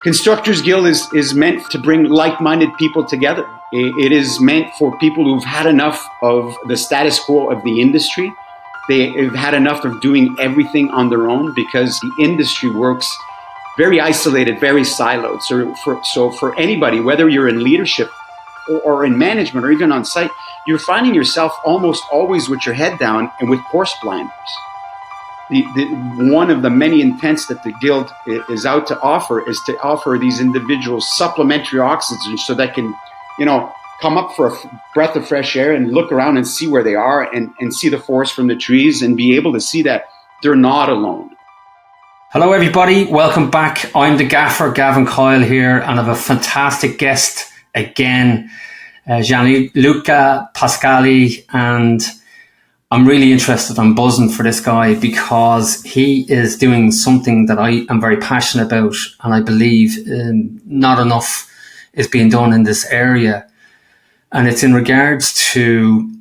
Constructors Guild is meant to bring like-minded people together. It is meant for people who've had enough of the status quo of the industry. They've had enough of doing everything on their own because the industry works very isolated, very siloed. So for anybody, whether you're in leadership or in management or even on site, you're finding yourself almost always with your head down and with course blinders. One of the many intents that the Guild is out to offer is to offer these individuals supplementary oxygen so they can, come up for a breath of fresh air and look around and see where they are and see the forest from the trees and be able to see that they're not alone. Hello everybody, welcome back. I'm the Gaffer, Gavin Coyle here, and I have a fantastic guest again, Gianluca Pascale, and I'm really interested. I'm buzzing for this guy because he is doing something that I am very passionate about, and I believe not enough is being done in this area. And it's in regards to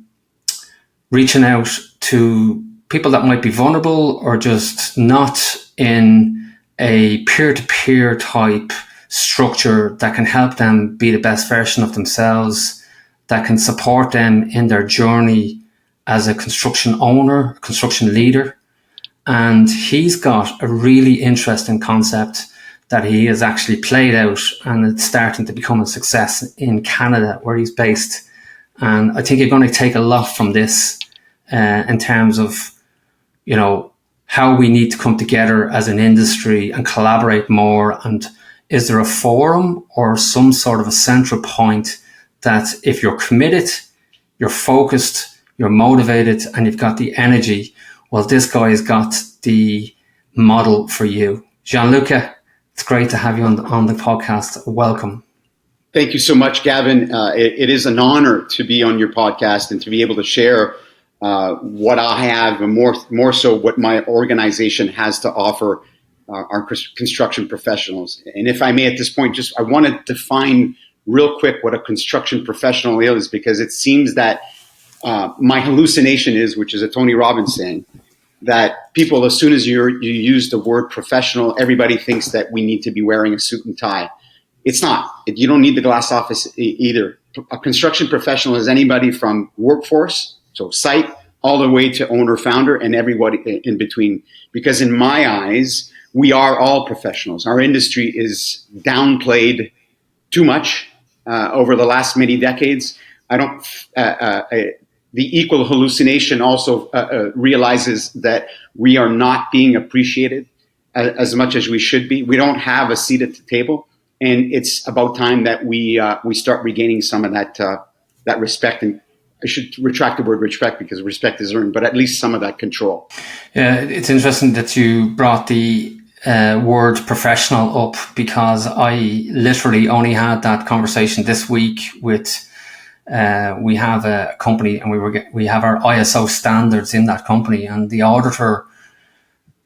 reaching out to people that might be vulnerable or just not in a peer-to-peer type structure that can help them be the best version of themselves, that can support them in their journey as a construction owner, construction leader. And he's got a really interesting concept that he has actually played out, and it's starting to become a success in Canada where he's based. And I think you're going to take a lot from this in terms of, how we need to come together as an industry and collaborate more. And is there a forum or some sort of a central point that if you're committed, you're focused, you're motivated, and you've got the energy, well, this guy has got the model for you. Gianluca, it's great to have you on the podcast. Welcome. Thank you so much, Gavin. It is an honor to be on your podcast and to be able to share what I have, and more so what my organization has to offer our construction professionals. And if I may at this point, I want to define real quick what a construction professional is, because it seems that my hallucination is, which is a Tony Robbins saying, that people, as soon as you use the word professional, everybody thinks that we need to be wearing a suit and tie. It's not. You don't need the glass office either. A construction professional is anybody from workforce, so site, all the way to owner, founder, and everybody in between. Because in my eyes, we are all professionals. Our industry is downplayed too much over the last many decades. The equal hallucination also realizes that we are not being appreciated as much as we should be. We don't have a seat at the table, and it's about time that we start regaining some of that respect. And I should retract the word respect, because respect is earned, but at least some of that control. Yeah, it's interesting that you brought the word professional up, because I literally only had that conversation this week with. We have a company, and we have our ISO standards in that company, and the auditor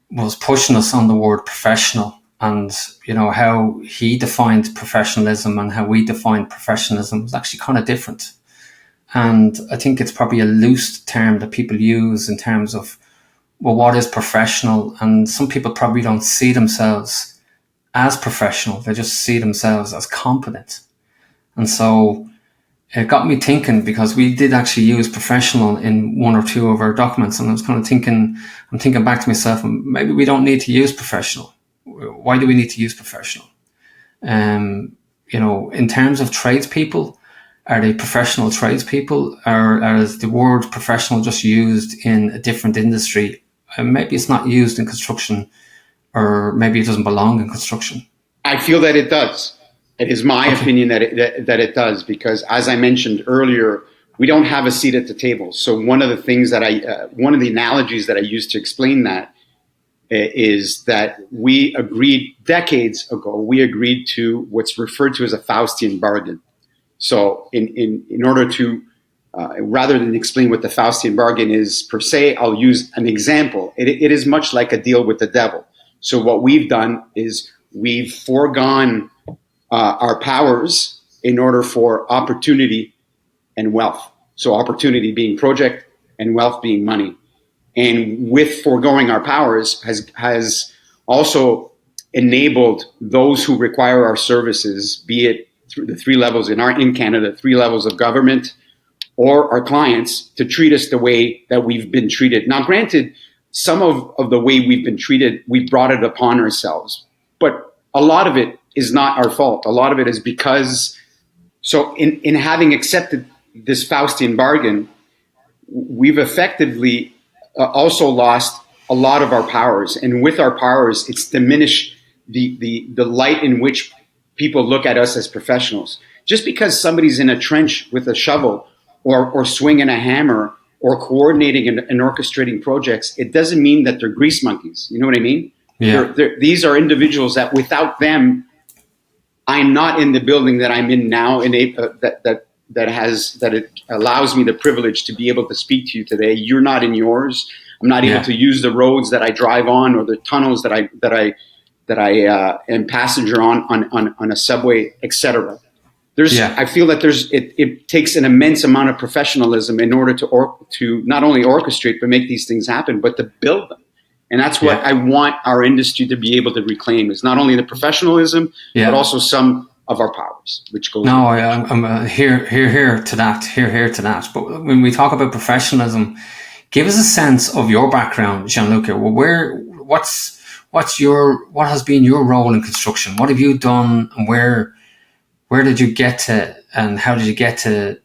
was pushing us on the word professional, and how he defined professionalism and how we defined professionalism was actually kind of different. And I think it's probably a loose term that people use in terms of, well, what is professional? And some people probably don't see themselves as professional. They just see themselves as competent. And so it got me thinking, because we did actually use professional in one or two of our documents. And I was kind of thinking back to myself, maybe we don't need to use professional. Why do we need to use professional? In terms of tradespeople, are they professional tradespeople, or is the word professional just used in a different industry? Maybe it's not used in construction, or maybe it doesn't belong in construction. I feel that it does. It is my opinion that it does, because as I mentioned earlier, we don't have a seat at the table. So one of the things that one of the analogies that I use to explain that is that we agreed decades ago, to what's referred to as a Faustian bargain. So in order to, rather than explain what the Faustian bargain is per se, I'll use an example. It is much like a deal with the devil. So what we've done is we've foregone our powers in order for opportunity and wealth. So opportunity being project and wealth being money. And with foregoing our powers has also enabled those who require our services, be it through the three levels in Canada, three levels of government, or our clients, to treat us the way that we've been treated. Now, granted, some of the way we've been treated, we brought it upon ourselves, but a lot of it is not our fault. A lot of it is because, so in having accepted this Faustian bargain, we've effectively also lost a lot of our powers. And with our powers, it's diminished the light in which people look at us as professionals. Just because somebody's in a trench with a shovel or swinging a hammer or coordinating and orchestrating projects, it doesn't mean that they're grease monkeys. You know what I mean? Yeah. These are individuals that without them, I'm not in the building that I'm in now, and that it allows me the privilege to be able to speak to you today. You're not in yours. I'm not able to use the roads that I drive on or the tunnels that I am passenger on a subway, etc. I feel that it takes an immense amount of professionalism in order to not only orchestrate but make these things happen, but to build them. And that's what I want our industry to be able to reclaim, is not only the professionalism, but also some of our powers, which goes. No, I'm here to that. But when we talk about professionalism, give us a sense of your background, Gianluca. What has been your role in construction? What have you done, and where did you get to, and how did you get to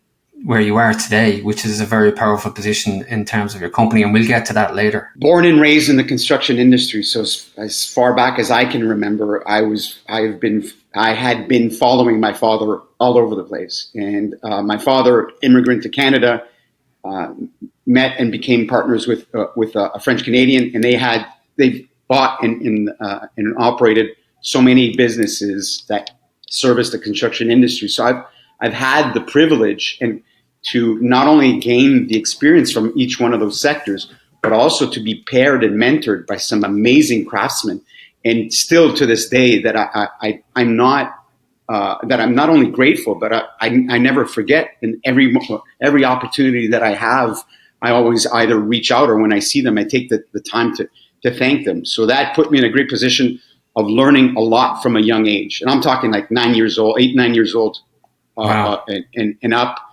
where you are today, which is a very powerful position in terms of your company, and we'll get to that later. Born and raised in the construction industry, so as far back as I can remember, I had been following my father all over the place. And my father, immigrant to Canada, met and became partners with a French Canadian, and they bought and operated so many businesses that service the construction industry. So I've had the privilege and to not only gain the experience from each one of those sectors, but also to be paired and mentored by some amazing craftsmen. And still to this day, that I'm not only grateful, but I never forget. And every opportunity that I have, I always either reach out, or when I see them, I take the time to thank them. So that put me in a great position of learning a lot from a young age. And I'm talking like 9 years old, 9 years old, Wow. and up.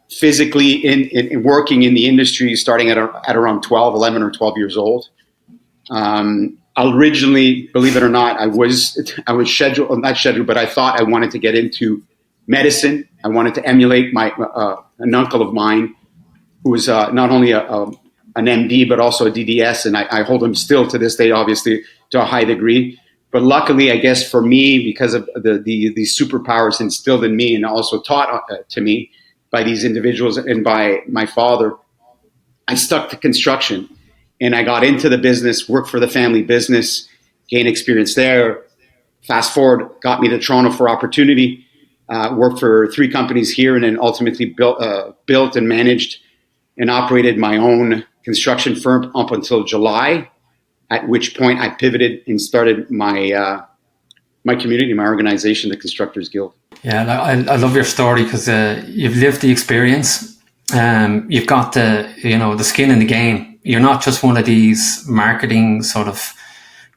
Physically in working in the industry, starting at around 11 or 12 years old. Originally, believe it or not, I was not scheduled, but I thought I wanted to get into medicine. I wanted to emulate an uncle of mine who was not only an MD, but also a DDS. And I hold him still to this day, obviously, to a high degree. But luckily, I guess for me, because of the superpowers instilled in me and also taught to me by these individuals and by my father, I stuck to construction. And I got into the business, worked for the family business, gained experience there. Fast forward, got me to Toronto for opportunity, worked for 3 companies here, and then ultimately built and managed and operated my own construction firm up until July, at which point I pivoted and started my community, my organization, the Constructors Guild. Yeah, I love your story because you've lived the experience. You've got the skin in the game. You're not just one of these marketing sort of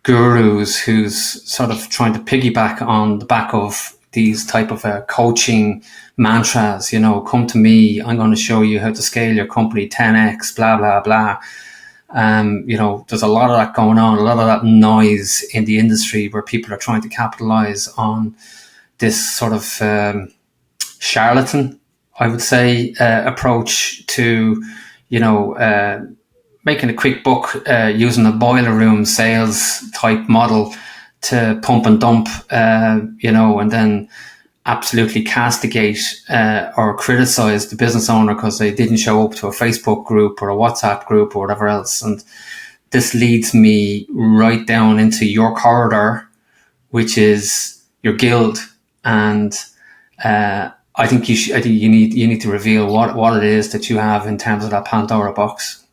gurus who's sort of trying to piggyback on the back of these type of coaching mantras. Come to me, I'm going to show you how to scale your company 10x, blah, blah, blah. There's a lot of that going on, a lot of that noise in the industry where people are trying to capitalize on this sort of charlatan, I would say, approach to, making a quick buck using a boiler room sales type model to pump and dump, and then absolutely castigate or criticize the business owner because they didn't show up to a Facebook group or a WhatsApp group or whatever else. And this leads me right down into your corridor, which is your guild. And I think you need to reveal what it is that you have in terms of that Pandora box.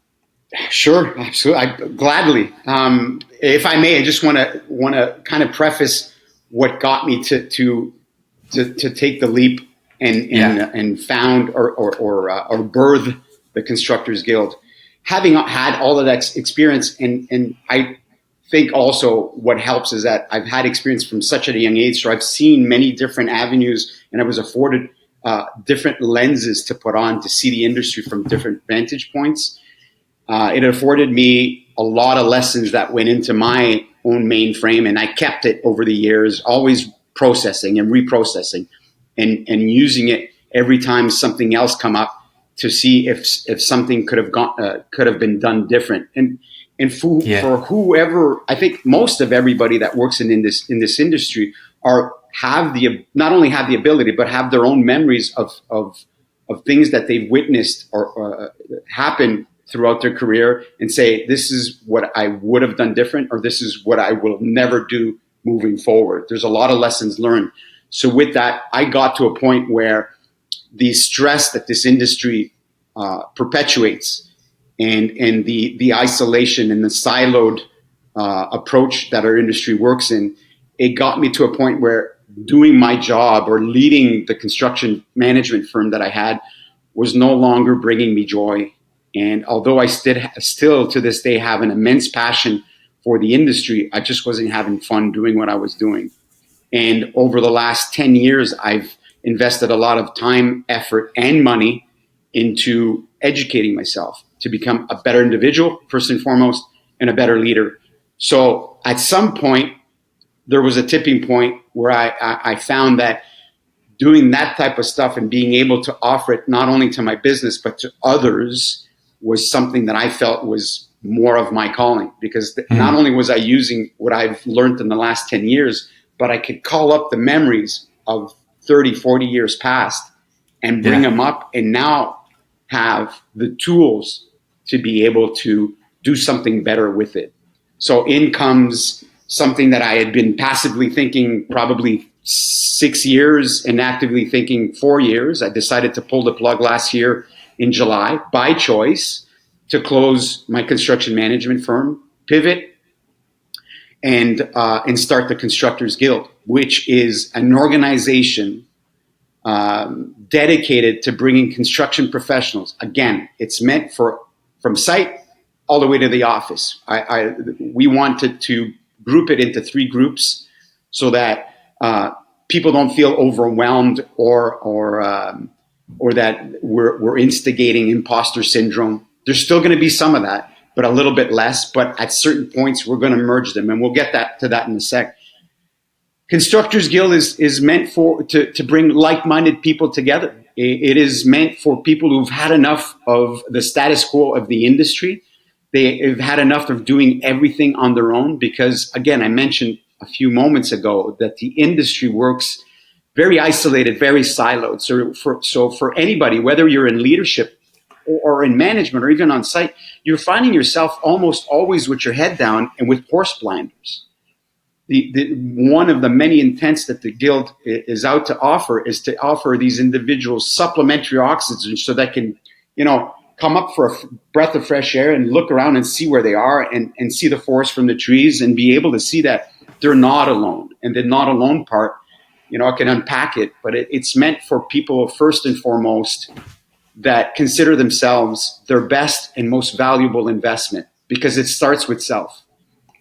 Sure, absolutely, gladly. If I may, I just want to kind of preface what got me to take the leap and found or birth the Constructors Guild. Having had all of that experience, and I think also what helps is that I've had experience from such a young age. So I've seen many different avenues, and I was afforded different lenses to put on to see the industry from different vantage points. It afforded me a lot of lessons that went into my own mainframe, and I kept it over the years, always processing and reprocessing, and using it every time something else come up to see if something could have been done different. And for whoever, I think most of everybody that works in this industry not only have the ability, but have their own memories of things that they've witnessed or happen throughout their career, and say, this is what I would have done different, or this is what I will never do moving forward. There's a lot of lessons learned. So with that, I got to a point where the stress that this industry perpetuates, and the isolation and the siloed approach that our industry works in, it got me to a point where doing my job or leading the construction management firm that I had was no longer bringing me joy. And although I still to this day have an immense passion for the industry, I just wasn't having fun doing what I was doing. And over the last 10 years, I've invested a lot of time, effort, and money into educating myself to become a better individual, first and foremost, and a better leader. So at some point, there was a tipping point where I found that doing that type of stuff and being able to offer it not only to my business, but to others was something that I felt was more of my calling, because not only was I using what I've learned in the last 10 years, but I could call up the memories of 30, 40 years past and bring them up, and now have the tools to be able to do something better with it. So in comes something that I had been passively thinking probably 6 years and actively thinking 4 years. I decided to pull the plug last year in July by choice to close my construction management firm, pivot, and start the Constructors Guild, which is an organization dedicated to bringing construction professionals. Again, it's meant from site all the way to the office. We wanted to group it into 3 groups so that people don't feel overwhelmed or that we're instigating imposter syndrome. There's still going to be some of that, but a little bit less. But at certain points, we're going to merge them, and we'll get to that in a sec. Constructors Guild is meant to bring like-minded people together. It is meant for people who've had enough of the status quo of the industry. They've had enough of doing everything on their own, because, again, I mentioned a few moments ago that the industry works very isolated, very siloed. So for anybody, whether you're in leadership or in management or even on site, you're finding yourself almost always with your head down and with horse blinders. One of the many intents that the Guild is out to offer is to offer these individuals supplementary oxygen so that can, come up for a breath of fresh air and look around and see where they are and see the forest from the trees and be able to see that they're not alone. And the not alone part, I can unpack it, but it's meant for people first and foremost that consider themselves their best and most valuable investment, because it starts with self.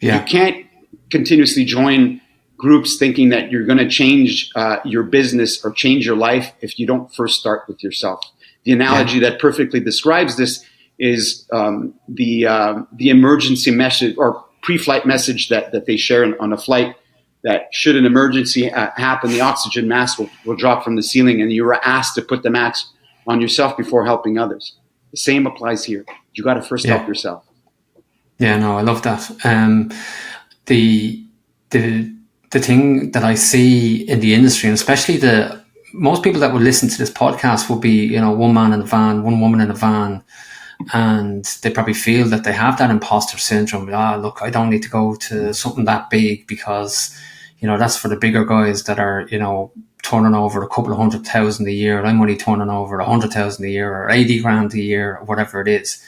Yeah. You can't continuously join groups thinking that you're going to change your business or change your life if you don't first start with yourself. The analogy that perfectly describes this is the emergency message or pre-flight message that they share on a flight, that should an emergency happen, the oxygen mask will drop from the ceiling, and you are asked to put the mask on yourself before helping others. The same applies here. You got to first help yourself. Yeah, no, I love that. The thing that I see in the industry, and especially most people that would listen to this podcast will be, one man in a van, one woman in a van, and they probably feel that they have that imposter syndrome. Look, I don't need to go to something that big because, that's for the bigger guys that are, turning over a couple of 100,000 a year. And I'm only turning over 100,000 a year or 80 grand a year or whatever it is.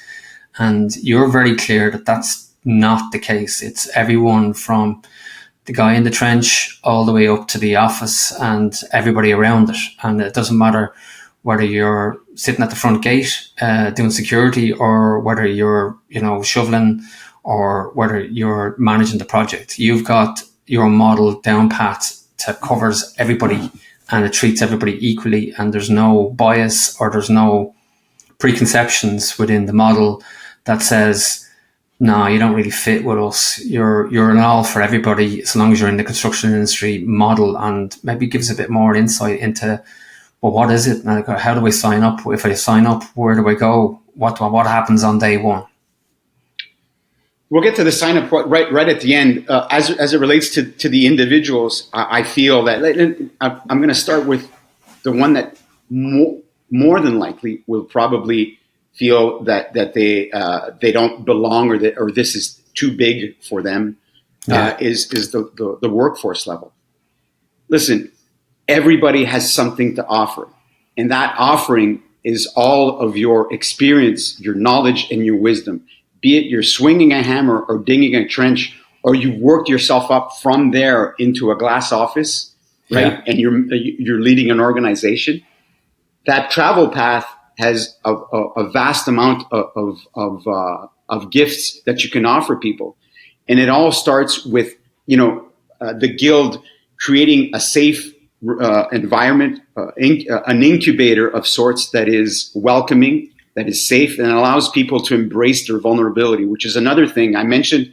And you're very clear that that's not the case. It's everyone from the guy in the trench all the way up to the office and everybody around it. And it doesn't matter whether you're sitting at the front gate doing security, or whether you're, shoveling or whether you're managing the project, you've got your model down pat to covers everybody and it treats everybody equally, and there's no bias or there's no preconceptions within the model that says, no, you don't really fit with us. You're an all for everybody as long as you're in the construction industry model, and maybe gives a bit more insight into, well, what is it? How do I sign up? If I sign up, where do I go? What happens on day one? We'll get to the sign up right at the end. As it relates to the individuals, I feel that I'm going to start with the one that more than likely will probably feel that they don't belong, or this is too big for them. Is the workforce level. Listen, everybody has something to offer, and that offering is all of your experience, your knowledge, and your wisdom. Be it you're swinging a hammer or digging a trench, or you've worked yourself up from there into a glass office, right? And you're leading an organization. That travel path has a vast amount of gifts that you can offer people, and it all starts with the guild creating a safe environment, an incubator of sorts that is welcoming, that is safe, and allows people to embrace their vulnerability, which is another thing I mentioned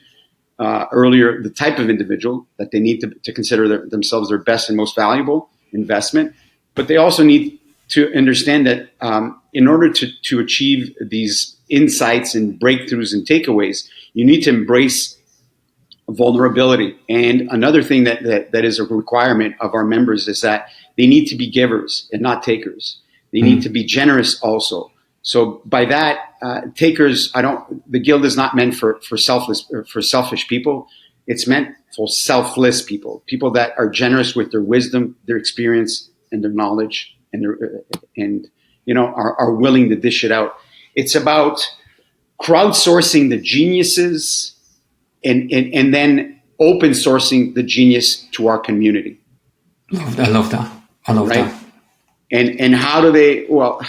earlier, the type of individual that they need to consider themselves their best and most valuable investment. But they also need to understand that in order to achieve these insights and breakthroughs and takeaways, you need to embrace vulnerability. And another thing that is a requirement of our members is that they need to be givers and not takers. They need to be generous also. So by that, takers, the guild is not meant for selfish people. It's meant for selfless people that are generous with their wisdom, their experience, and their knowledge, and are willing to dish it out. It's about crowdsourcing the geniuses and then open sourcing the genius to our community. I love that. That. And how do they? Well,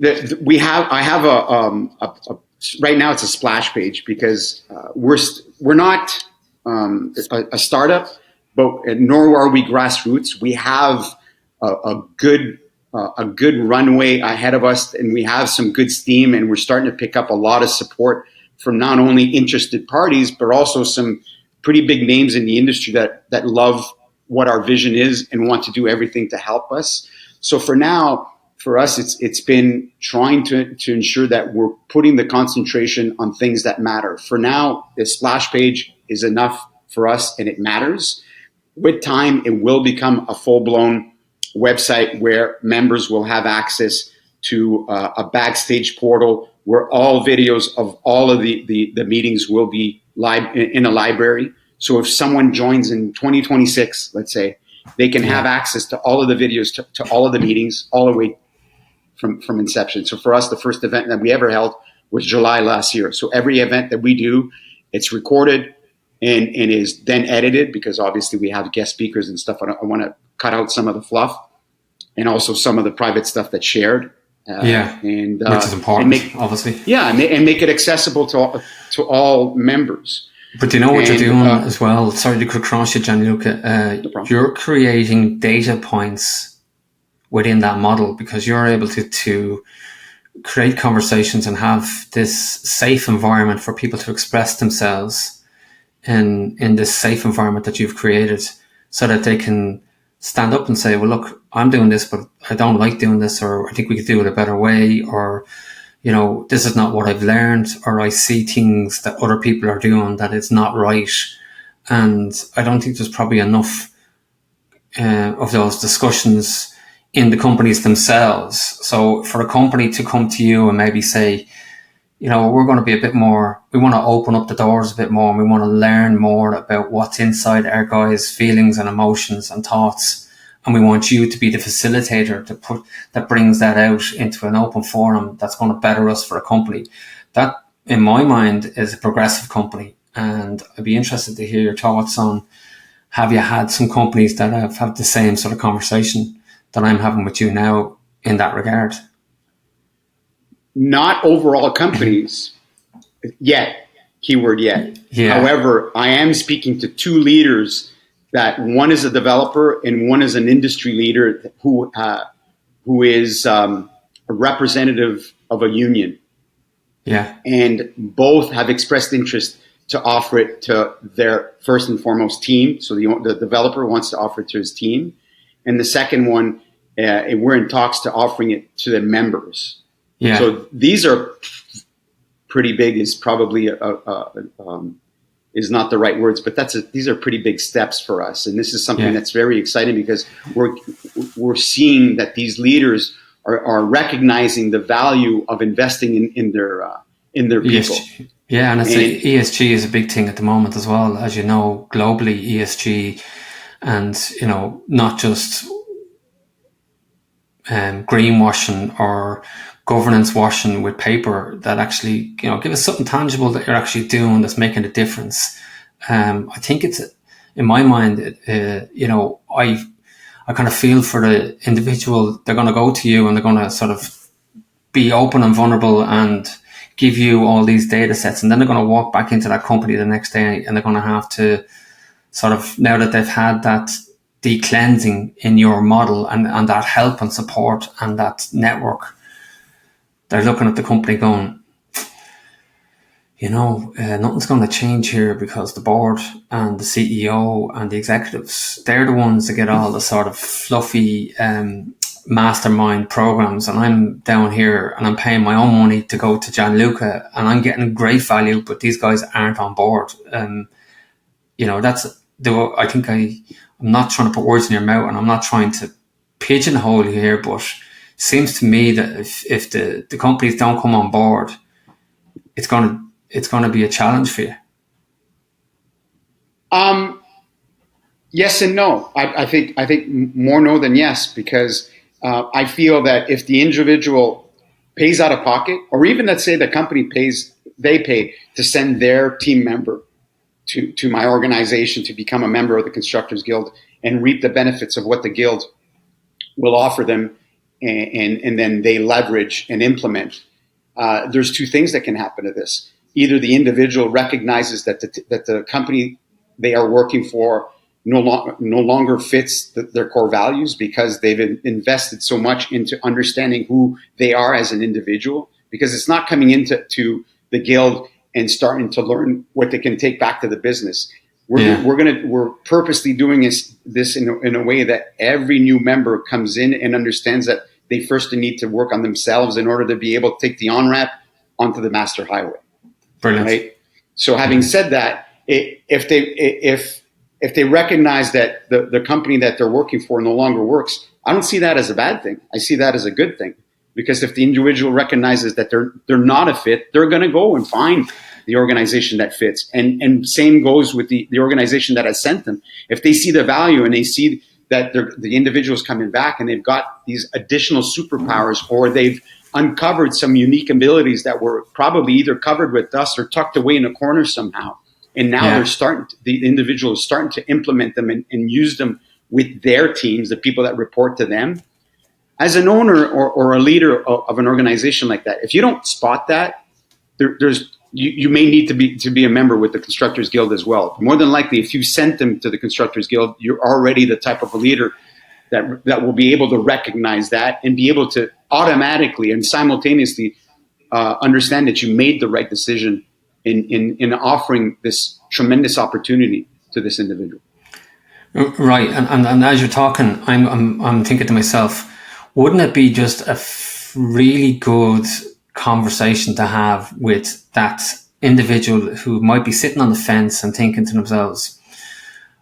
I have a right now it's a splash page because we're not a startup, but nor are we grassroots. We have a good runway ahead of us, and we have some good steam, and we're starting to pick up a lot of support from not only interested parties, but also some pretty big names in the industry that love what our vision is and want to do everything to help us. So for now, for us, it's been trying to ensure that we're putting the concentration on things that matter. For now, the splash page is enough for us, and it matters. With time, it will become a full-blown website where members will have access to a backstage portal where all videos of all of the meetings will be live in a library. So if someone joins in 2026, let's say, they can have access to all of the videos, to all of the meetings, all the way from inception. So for us, the first event that we ever held was July last year. So every event that we do, it's recorded and is then edited, because obviously we have guest speakers and stuff. I want to cut out some of the fluff and also some of the private stuff that's shared. And which is important, obviously. Yeah, and make it accessible to all members. But you know what you're doing as well? Sorry to cross you, Gianluca. You're creating data points within that model, because you're able to create conversations and have this safe environment for people to express themselves in this safe environment that you've created, so that they can stand up and say, well, look, I'm doing this, but I don't like doing this, or I think we could do it a better way, or, this is not what I've learned, or I see things that other people are doing that it's not right. And I don't think there's probably enough of those discussions in the companies themselves. So for a company to come to you and maybe say, we're going to be a bit more, we want to open up the doors a bit more, and we want to learn more about what's inside our guys' feelings and emotions and thoughts. And we want you to be the facilitator that brings that out into an open forum that's going to better us for a company. That, in my mind, is a progressive company. And I'd be interested to hear your thoughts on, have you had some companies that have had the same sort of conversation that I'm having with you now in that regard? Not overall companies yet. keyword yet. Yeah. However, I am speaking to two leaders, that one is a developer and one is an industry leader who is a representative of a union. Yeah. And both have expressed interest to offer it to their first and foremost team. So the developer wants to offer it to his team. And the second one, we're in talks to offering it to the members. Yeah. So these are pretty big, is probably is not the right words, but these are pretty big steps for us. And this is something that's very exciting, because we're seeing that these leaders are recognizing the value of investing in their people. ESG. Yeah, and ESG is a big thing at the moment as well, as you know, globally, ESG, and not just greenwashing or governance washing with paper, that actually give us something tangible that you're actually doing that's making a difference. I think it's, in my mind, I kind of feel for the individual. They're going to go to you and they're going to sort of be open and vulnerable and give you all these data sets, and then they're going to walk back into that company the next day, and they're going to have to sort of, now that they've had that de-cleansing in your model and that help and support and that network, they're looking at the company going, nothing's going to change here, because the board and the CEO and the executives, they're the ones that get all the sort of fluffy mastermind programs, and I'm down here and I'm paying my own money to go to Gianluca, and I'm getting great value, but these guys aren't on board. I think I'm not trying to put words in your mouth, and I'm not trying to pigeonhole you here, but it seems to me that if the companies don't come on board, it's going to be a challenge for you. Yes and no. I think more no than yes, because I feel that if the individual pays out of pocket, or even let's say the company they pay to send their team member to my organization to become a member of the Constructors Guild and reap the benefits of what the Guild will offer them, and then they leverage and implement, there's two things that can happen to this. Either the individual recognizes that the company they are working for no longer fits their core values, because they've invested so much into understanding who they are as an individual, because it's not coming into the Guild and starting to learn what they can take back to the business. We're purposely doing this in a way that every new member comes in and understands that they first need to work on themselves in order to be able to take the on-ramp onto the master highway. Brilliant. Right? So having said that, if they recognize that the company that they're working for no longer works, I don't see that as a bad thing. I see that as a good thing, because if the individual recognizes that they're not a fit, they're going to go and find the organization that fits. And same goes with the organization that has sent them. If they see the value and they see that the individual's coming back and they've got these additional superpowers, or they've uncovered some unique abilities that were probably either covered with dust or tucked away in a corner somehow, and now the individual is starting to implement them and use them with their teams, the people that report to them. As an owner or a leader of an organization like that, if you don't spot that, you may need to be a member with the Constructors Guild as well. More than likely, if you sent them to the Constructors Guild, you're already the type of a leader that will be able to recognize that and be able to automatically and simultaneously understand that you made the right decision in offering this tremendous opportunity to this individual. Right, and as you're talking, I'm thinking to myself, wouldn't it be just a really good conversation to have with that individual who might be sitting on the fence and thinking to themselves,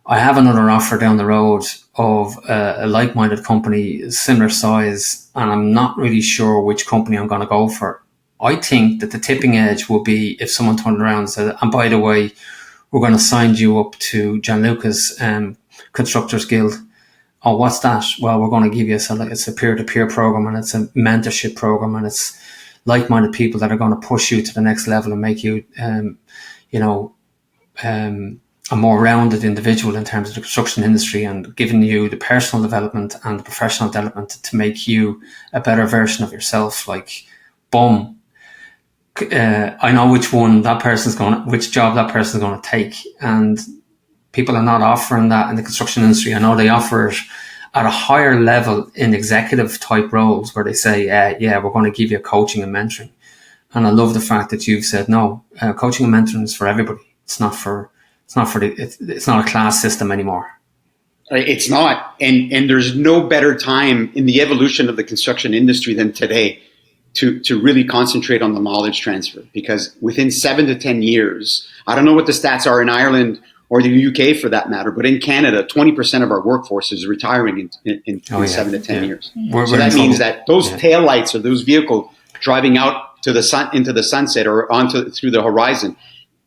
I have another offer down the road of a like-minded company, similar size, and I'm not really sure which company I'm going to go for. I think that the tipping edge will be if someone turned around and said, and by the way, we're going to sign you up to Gianluca's Constructors Guild. Oh, what's that? Well, we're going to give you it's a peer-to-peer program, and it's a mentorship program, and it's like-minded people that are going to push you to the next level and make you, a more rounded individual in terms of the construction industry, and giving you the personal development and the professional development to make you a better version of yourself. Like, boom. I know which job that person's going to take, and people are not offering that in the construction industry. I know they offer it at a higher level in executive type roles where they say, yeah, we're going to give you coaching and mentoring. And I love the fact that you've said, no, coaching and mentoring is for everybody. It's not a class system anymore. It's not. And there's no better time in the evolution of the construction industry than today to really concentrate on the knowledge transfer, because within 7 to 10 years, I don't know what the stats are in Ireland or the UK for that matter, but in Canada, 20% of our workforce is retiring in 7 to 10 years. So that means that those taillights or those vehicles driving out to the sun, into the sunset or through the horizon,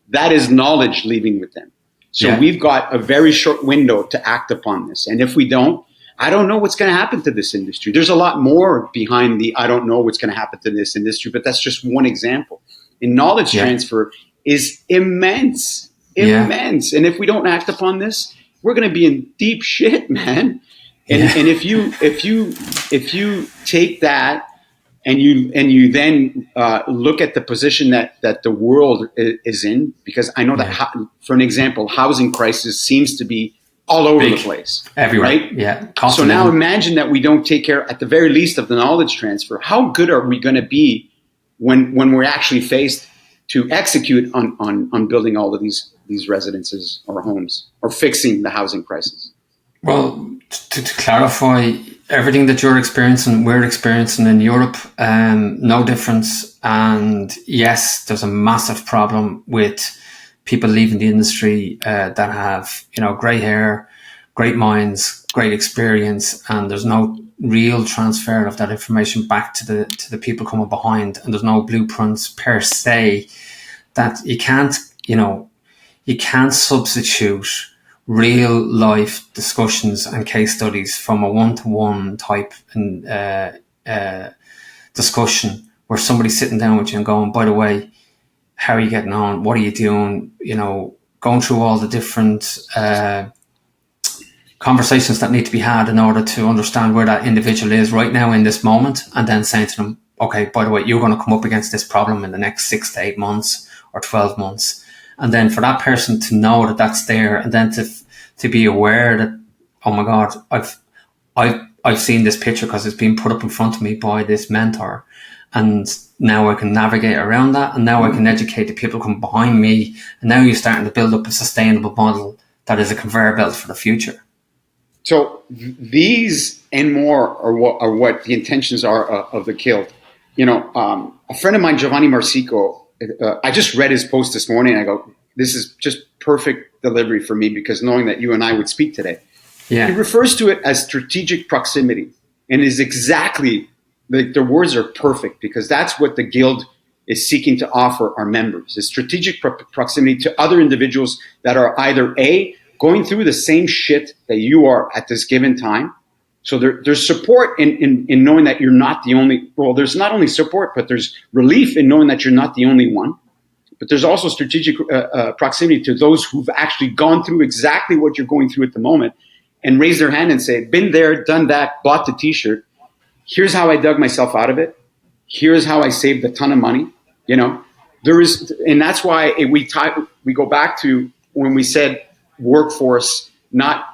that is knowledge leaving with them. So we've got a very short window to act upon this. And if we don't, I don't know what's going to happen to this industry. There's a lot more behind the I don't know what's going to happen to this industry, but that's just one example. And knowledge transfer is immense. And if we don't act upon this, we're going to be in deep shit, man. And if you take that and you then look at the position that the world is in, because I know that, for an example, housing crisis seems to be all over the place. Everywhere. Right? Yeah. So now imagine that we don't take care, at the very least, of the knowledge transfer. How good are we going to be when we're actually faced to execute on building all of these residences or homes or fixing the housing crisis? Well, to clarify, everything that you're experiencing, we're experiencing in Europe, no difference. And yes, there's a massive problem with people leaving the industry that have, grey hair, great minds, great experience, and there's no real transfer of that information back to the people coming behind. And there's no blueprints per se that you can't substitute real life discussions and case studies from a one-to-one type discussion where somebody's sitting down with you and going, by the way, how are you getting on? What are you doing? Going through all the different conversations that need to be had in order to understand where that individual is right now in this moment, and then saying to them, okay, by the way, you're going to come up against this problem in the next 6 to 8 months or 12 months. And then for that person to know that that's there, and then to be aware that, oh my God, I've seen this picture because it's been put up in front of me by this mentor, and now I can navigate around that, and now I can educate the people coming behind me, and now you're starting to build up a sustainable model that is a conveyor belt for the future. So these and more are what the intentions are of the Guild. A friend of mine, Giovanni Marsico, I just read his post this morning. I go, this is just perfect delivery for me, because knowing that you and I would speak today. He refers to it as strategic proximity, and is exactly, the words are perfect, because that's what the Guild is seeking to offer our members, is strategic proximity to other individuals that are either going through the same shit that you are at this given time. So there's support in knowing that you're not the only, well, there's not only support, but there's relief in knowing that you're not the only one. But there's also strategic proximity to those who've actually gone through exactly what you're going through at the moment and raise their hand and say, been there, done that, bought the t-shirt. Here's how I dug myself out of it. Here's how I saved a ton of money. And that's why we go back to when we said workforce, not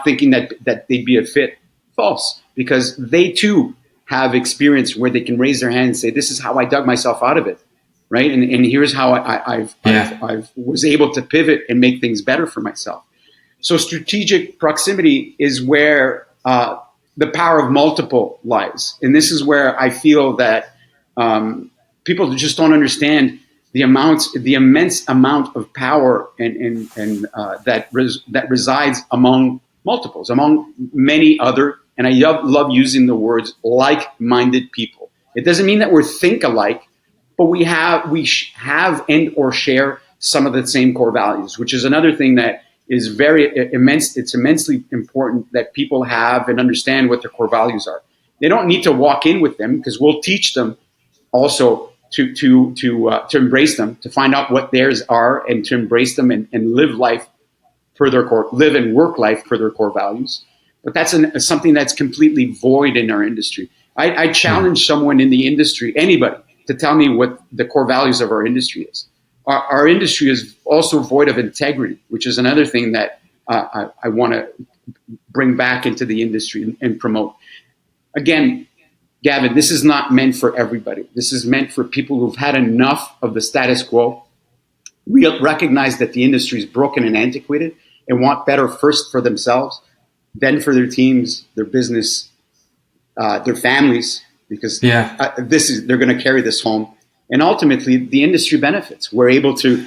thinking that they'd be a fit. False, because they too have experience where they can raise their hand and say, this is how I dug myself out of it. Right. And here's how I was able to pivot and make things better for myself. So strategic proximity is where the power of multiple lies. And this is where I feel that people just don't understand the immense amount of power and that resides among multiples, among many other, and I love using the words like-minded people. It doesn't mean that we're think alike, but we have and or share some of the same core values, which is another thing that is very immense. It's immensely important that people have and understand what their core values are. They don't need to walk in with them, because we'll teach them also to embrace them, to find out what theirs are, and to embrace them and live life per their core, live and work life per their core values. But that's something that's completely void in our industry. I challenge someone in the industry, anybody, to tell me what the core values of our industry is. Our industry is also void of integrity, which is another thing that I want to bring back into the industry and promote. Again, Gavin, this is not meant for everybody. This is meant for people who've had enough of the status quo, recognize that the industry is broken and antiquated, and want better first for themselves, then for their teams, their business, their families, because they're going to carry this home. And ultimately, the industry benefits. We're able to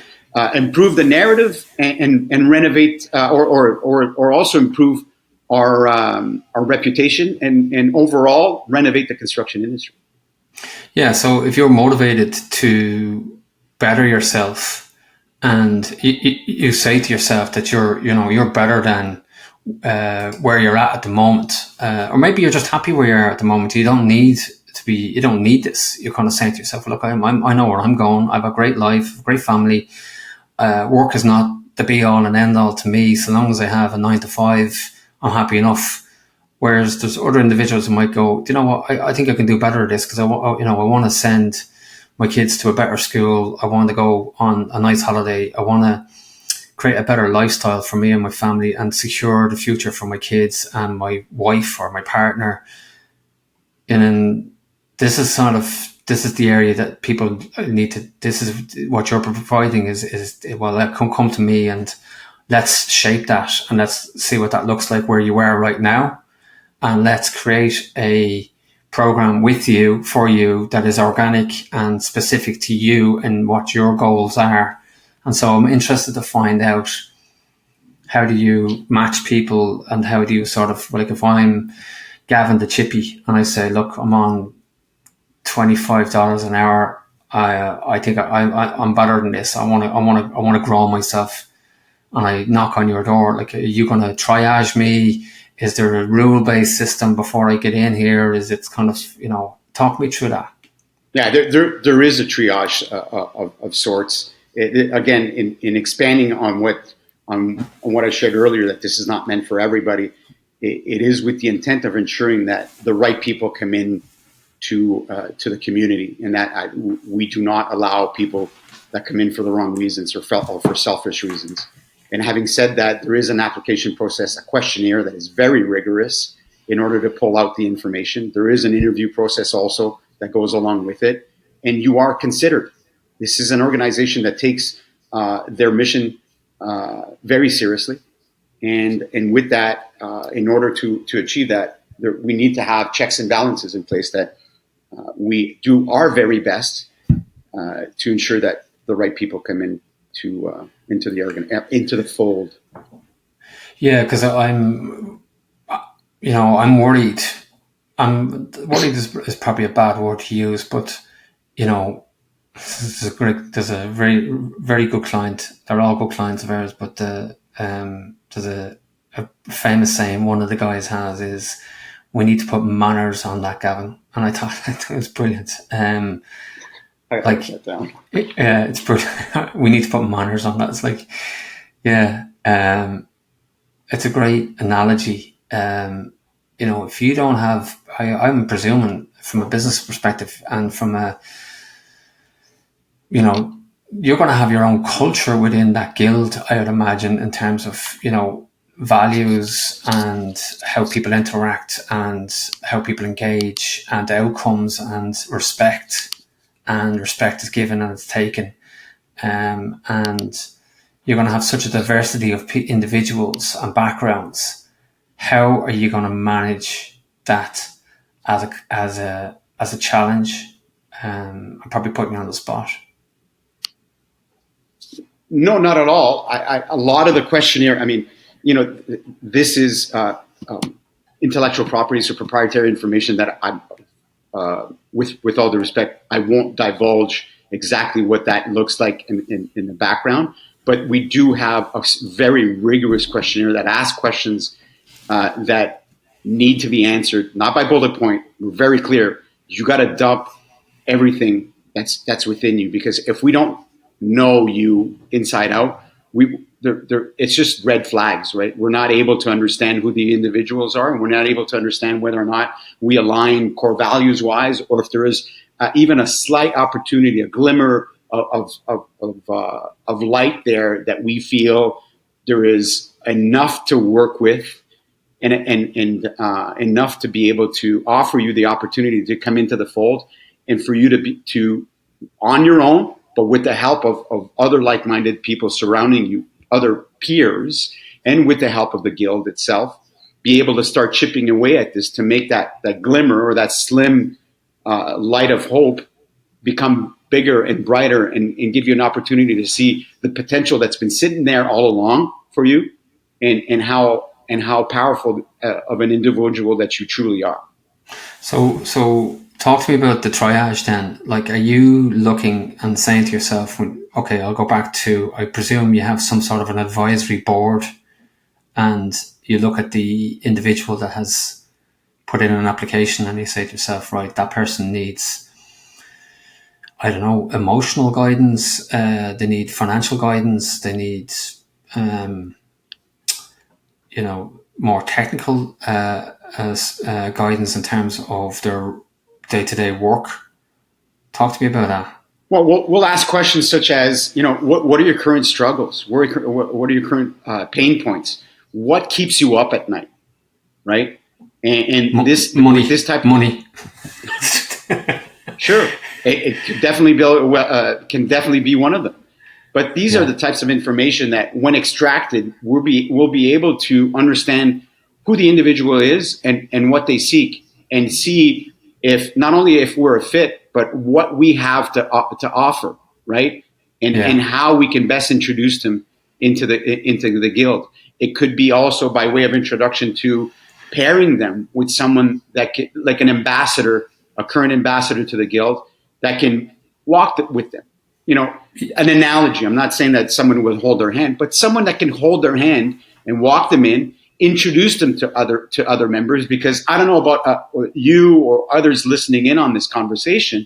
improve the narrative and renovate, or also improve our reputation and overall renovate the construction industry. Yeah. So if you're motivated to better yourself, and you say to yourself that you're better than where you're at the moment, or maybe you're just happy where you are at the moment. You don't need this. You're kind of saying to yourself, look, I know where I'm going. I have a great life, a great family. Work is not the be all and end all to me. So long as I have a 9 to 5, I'm happy enough. Whereas there's other individuals who might go, do you know what? I think I can do better at this because I want to send my kids to a better school. I want to go on a nice holiday. I want to create a better lifestyle for me and my family and secure the future for my kids and my wife or my partner. And then this is the area that people need to, this is what you're providing is come to me and let's shape that and let's see what that looks like where you are right now. And let's create a program with you, for you, that is organic and specific to you and what your goals are. And so I'm interested to find out, how do you match people and how do you sort of, like if I'm Gavin the Chippy and I say, look, I'm on $25 an hour. I think I'm better than this. I want to grow myself, and I knock on your door. Like, are you going to triage me? Is there a rule-based system before I get in here? Is it kind of, talk me through that? Yeah, there is a triage of sorts. Again, in expanding on what I shared earlier, that this is not meant for everybody. It is with the intent of ensuring that the right people come in to the community, and that we do not allow people that come in for the wrong reasons or for selfish reasons. And having said that, there is an application process, a questionnaire that is very rigorous in order to pull out the information. There is an interview process also that goes along with it, and you are considered. This is an organization that takes their mission very seriously, and with that, in order to achieve that, we need to have checks and balances in place, that we do our very best to ensure that the right people come in into the fold. Yeah, because I'm worried. Worried is probably a bad word to use, but there's a very, very good client. They're all good clients of ours, but there's a famous saying one of the guys has is, we need to put manners on that, Gavin. And I thought it was brilliant. I like that down. It's brilliant. We need to put manners on that. It's like, it's a great analogy. If you don't have, I'm presuming from a business perspective and from you're going to have your own culture within that guild, I would imagine, in terms of, values and how people interact and how people engage and outcomes and respect is given and it's taken. And you're going to have such a diversity of individuals and backgrounds. How are you going to manage that as a challenge? I'm probably putting you on the spot. No, not at all. A lot of the questionnaire, this is intellectual properties or proprietary information that I'm, with all due respect, I won't divulge exactly what that looks like in the background. But we do have a very rigorous questionnaire that asks questions that need to be answered, not by bullet point. We're very clear. You got to dump everything that's within you, because if we don't know you inside out, it's just red flags, right? We're not able to understand who the individuals are, and we're not able to understand whether or not we align core values wise, or if there is even a slight opportunity, a glimmer of light there, that we feel there is enough to work with, and enough to be able to offer you the opportunity to come into the fold, and for you to be on your own, but with the help of other like-minded people surrounding you, other peers, and with the help of the guild itself, be able to start chipping away at this to make that glimmer, or that slim light of hope, become bigger and brighter, and give you an opportunity to see the potential that's been sitting there all along for you, and how powerful of an individual that you truly are. So talk to me about the triage then. Like, are you looking and saying to yourself, okay, I'll go back to, I presume you have some sort of an advisory board, and you look at the individual that has put in an application, and you say to yourself, right, that person needs, I don't know, emotional guidance, they need financial guidance, they need, more technical guidance in terms of their day-to-day work. Talk to me about that. Well, we'll ask questions such as, what are your current struggles? What are your current pain points? What keeps you up at night, right? And this money, this type of money. Sure, it could definitely be one of them. But these are the types of information that, when extracted, we'll be able to understand who the individual is, and what they seek, and see if not only if we're a fit, but what we have to offer, right? And how we can best introduce them into the guild. It could be also by way of introduction to pairing them with someone that can, like an ambassador, a current ambassador to the guild, that can walk with them. An analogy. I'm not saying that someone will hold their hand, but someone that can hold their hand and walk them in, introduce them to other members. Because I don't know about you or others listening in on this conversation.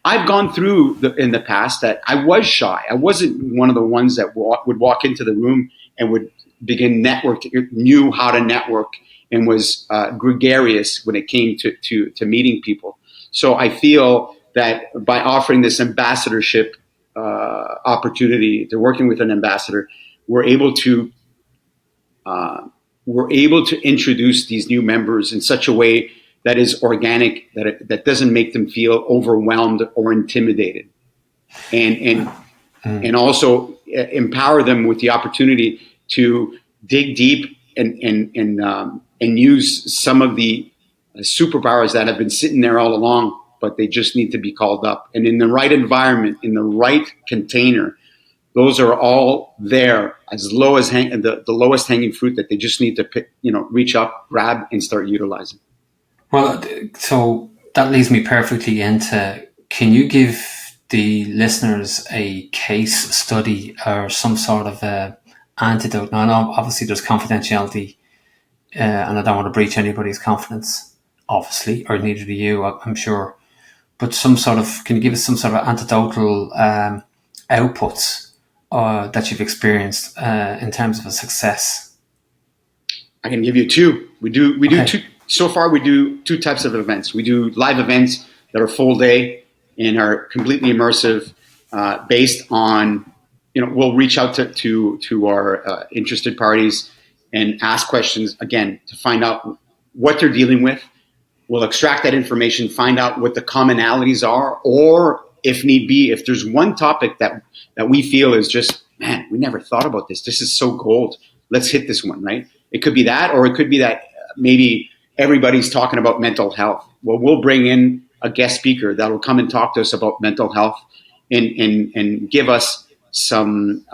I've gone through in the past that I was shy. I wasn't one of the ones that would walk into the room and would begin networking, knew how to network, and was gregarious when it came to meeting people. So I feel that by offering this ambassadorship opportunity, to working with an ambassador, we're able to introduce these new members in such a way that is organic, that doesn't make them feel overwhelmed or intimidated, and also empower them with the opportunity to dig deep and use some of the superpowers that have been sitting there all along, but they just need to be called up. And in the right environment, in the right container, those are all there, as low as the lowest hanging fruit, that they just need to pick, reach up, grab, and start utilizing. Well, so that leads me perfectly into, can you give the listeners a case study or some sort of antidote? Now, I know obviously there's confidentiality, and I don't want to breach anybody's confidence, obviously, or neither do you, I'm sure. But can you give us some sort of anecdotal outputs that you've experienced in terms of a success? I can give you two. We do two. So far, we do two types of events. We do live events that are full day and are completely immersive, based on, we'll reach out to our interested parties and ask questions, again, to find out what they're dealing with. We'll extract that information, find out what the commonalities are, or if need be, if there's one topic that we feel is just, man, we never thought about this. This is so gold. Let's hit this one, right? It could be that, or it could be that maybe everybody's talking about mental health. Well, we'll bring in a guest speaker that will come and talk to us about mental health, and give us some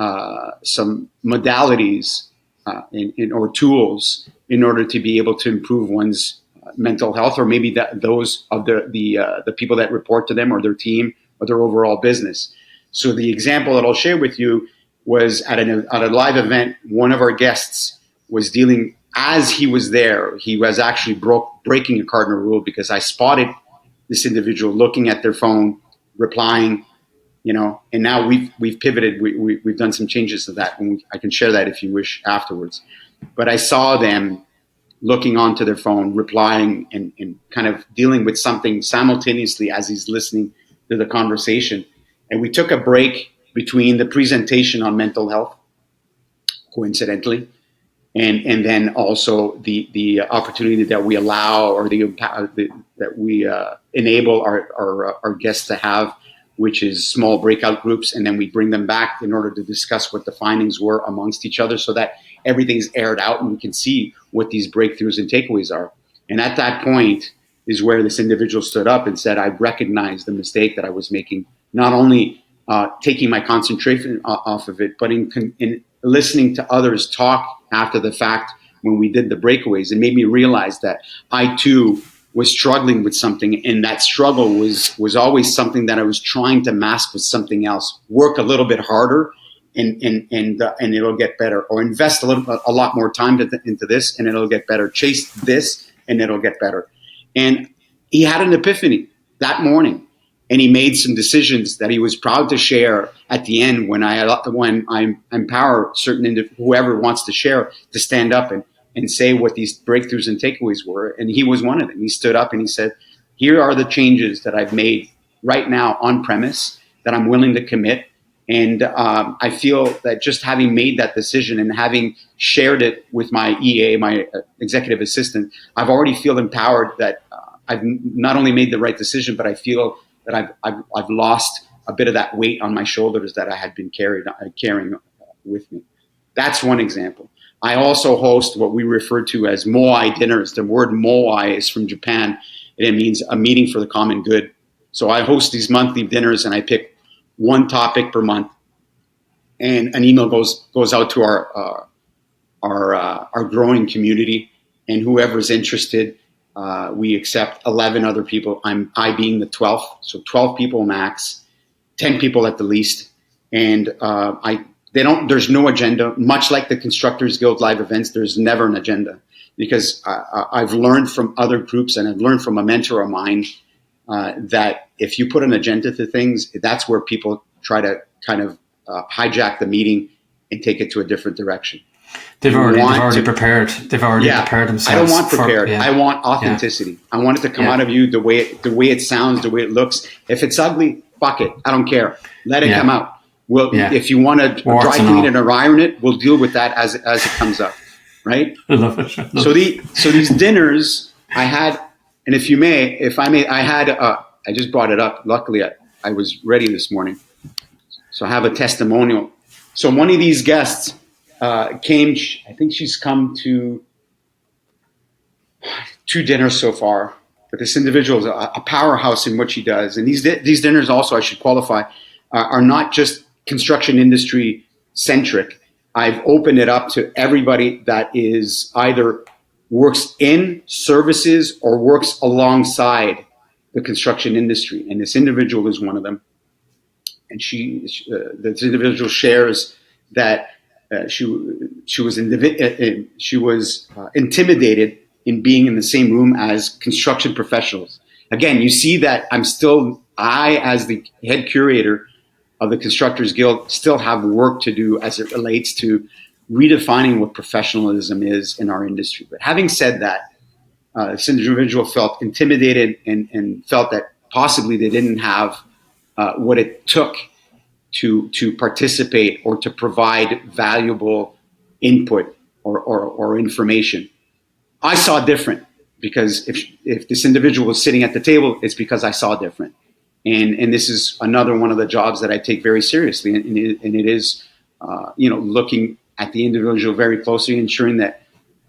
modalities or tools in order to be able to improve one's mental health, or maybe those of the people that report to them, or their team, or their overall business. So the example that I'll share with you was at a live event. One of our guests was dealing, as he was there, he was actually breaking a cardinal rule, because I spotted this individual looking at their phone, replying, and now we've pivoted. We've done some changes to that, and I can share that if you wish afterwards. But I saw them looking onto their phone, replying, and kind of dealing with something simultaneously as he's listening to the conversation. And we took a break between the presentation on mental health, coincidentally, and then also the opportunity that we allow, or that we enable our guests to have, which is small breakout groups, and then we bring them back in order to discuss what the findings were amongst each other, so that everything's aired out and we can see what these breakthroughs and takeaways are. And at that point is where this individual stood up and said, I recognized the mistake that I was making, not only taking my concentration off of it, but in listening to others talk after the fact when we did the breakaways. It made me realize that I too was struggling with something, and that struggle was always something that I was trying to mask with something else. Work a little bit harder, and it'll get better. Or invest a lot more time into this, and it'll get better. Chase this, and it'll get better. And he had an epiphany that morning, and he made some decisions that he was proud to share at the end when I empower whoever wants to share, to stand up and say what these breakthroughs and takeaways were. And he was one of them. He stood up and he said, here are the changes that I've made right now on premise that I'm willing to commit. And I feel that just having made that decision and having shared it with my EA, my executive assistant, I've already feel empowered that I've not only made the right decision, but I feel that I've lost a bit of that weight on my shoulders that I had been carrying with me. That's one example. I also host what we refer to as moai dinners. The word moai is from Japan, and it means a meeting for the common good. So I host these monthly dinners, and I pick one topic per month, and an email goes out to our growing community, and whoever's interested, we accept 11 other people. I being the 12th, so 12 people max, 10 people at the least, and there's no agenda. Much like the Constructors Guild live events, there's never an agenda, because I've learned from other groups, and I've learned from a mentor of mine that if you put an agenda to things, that's where people try to kind of hijack the meeting and take it to a different direction. They've already prepared. They've already prepared themselves. I don't want prepared. I want authenticity. I want it to come out of you the way it sounds, the way it looks. If it's ugly, fuck it. I don't care. Let it come out. If you want to dry clean it or iron it, we'll deal with that as it comes up, right? I love it. So these dinners I had, and if I may, I just brought it up. Luckily, I was ready this morning, so I have a testimonial. So one of these guests came. I think she's come to 2 dinners so far. But this individual is a powerhouse in what she does. And these dinners also, I should qualify, are not just construction industry centric. I've opened it up to everybody that is either works in services or works alongside the construction industry. And this individual is one of them. And this individual shares that she was intimidated in being in the same room as construction professionals. Again, you see that I, as the head curator of the Constructors Guild, still have work to do as it relates to redefining what professionalism is in our industry. But having said that, this individual felt intimidated and felt that possibly they didn't have what it took to participate or to provide valuable input or information. I saw different, because if this individual was sitting at the table, it's because I saw different. And this is another one of the jobs that I take very seriously. And it is, looking at the individual very closely, ensuring that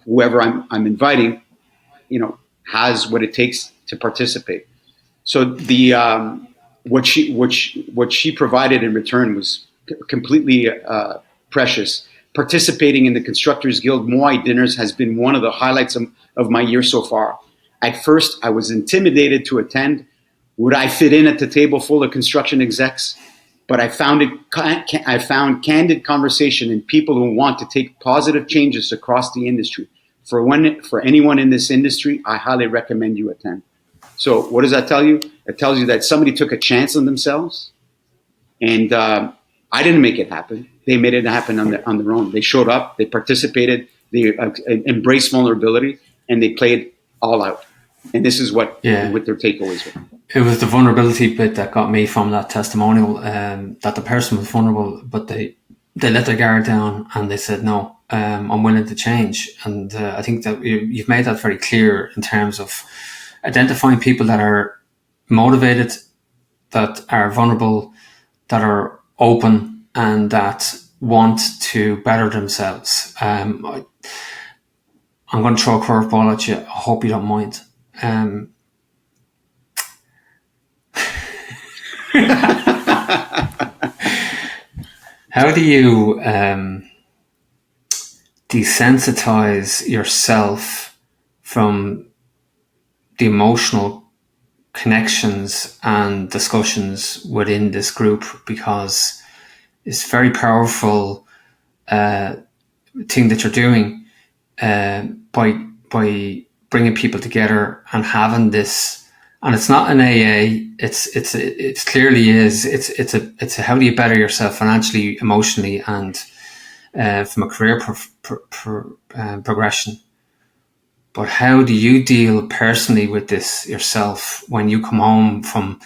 whoever I'm inviting, has what it takes to participate. So what she provided in return was completely precious. Participating in the Constructors Guild Moai dinners has been one of the highlights of my year so far. At first, I was intimidated to attend. Would I fit in at the table full of construction execs? But I found candid conversation and people who want to take positive changes across the industry. For anyone in this industry, I highly recommend you attend. So what does that tell you? It tells you that somebody took a chance on themselves, and I didn't make it happen. They made it happen on their own. They showed up, they participated, they embraced vulnerability, and they played all out. And this is what their takeaways were. It was the vulnerability bit that got me from that testimonial, that the person was vulnerable, but they let their guard down and they said, no, I'm willing to change. And I think that you've made that very clear in terms of identifying people that are motivated, that are vulnerable, that are open, and that want to better themselves. I'm going to throw a curveball at you. I hope you don't mind. How do you desensitize yourself from the emotional connections and discussions within this group? Because it's a very powerful thing that you're doing by bringing people together and having this. And it's not an AA. It's clearly is. It's a how do you better yourself financially, emotionally, and from a career progression. But how do you deal personally with this yourself when you come home from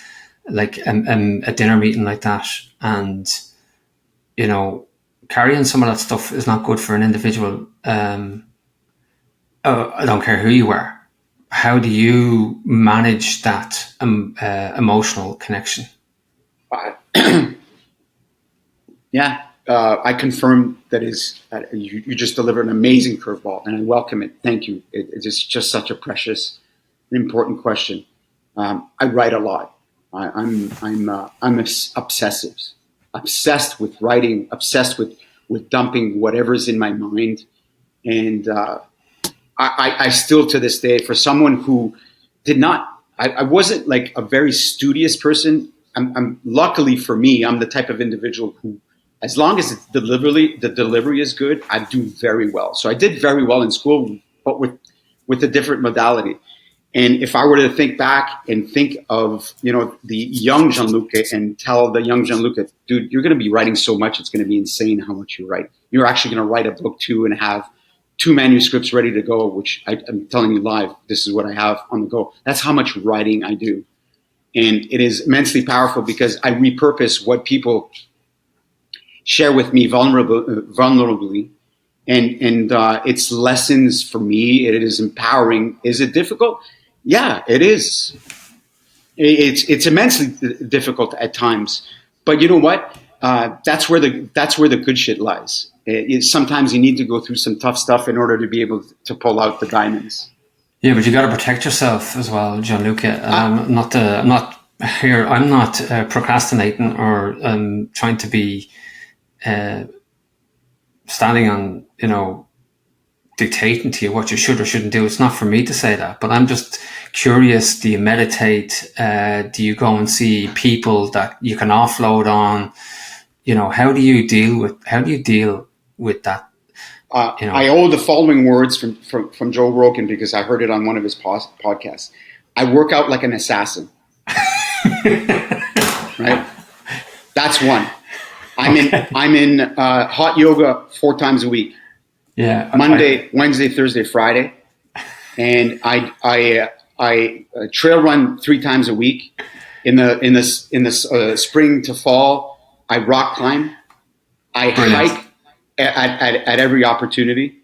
like a dinner meeting like that, and carrying some of that stuff is not good for an individual. I don't care who you are. How do you manage that emotional connection? I confirm that you just delivered an amazing curveball, and I welcome it. Thank you. It's just such a precious and important question. I write a lot. I'm obsessed with writing, obsessed with dumping whatever's in my mind, and I still to this day, for someone who did not, I wasn't like a very studious person. I'm luckily for me, I'm the type of individual who, as long as the delivery is good, I do very well. So I did very well in school, but with a different modality. And if I were to think back and think of, the young Gianluca and tell the young Gianluca, dude, you're going to be writing so much, it's going to be insane how much you write. You're actually going to write a book too and have 2 manuscripts ready to go, which I'm telling you live, this is what I have on the go. That's how much writing I do. And it is immensely powerful because I repurpose what people share with me vulnerably. And it's lessons for me. It is empowering. Is it difficult? Yeah, it is. It's immensely difficult at times. But you know what? That's where the good shit lies. Sometimes you need to go through some tough stuff in order to be able to pull out the diamonds. Yeah, but you got to protect yourself as well, Gianluca. I'm not procrastinating or trying to be standing on, dictating to you what you should or shouldn't do. It's not for me to say that, but I'm just curious. Do you meditate? Do you go and see people that you can offload on? How do you deal with that? I owe the following words from Joe Rogan because I heard it on one of his podcasts. I work out like an assassin. Right? That's one. I'm in hot yoga 4 times a week. Yeah. Monday, Wednesday, Thursday, Friday, and I trail run 3 times a week. In the spring to fall, I rock climb. I hike at every opportunity.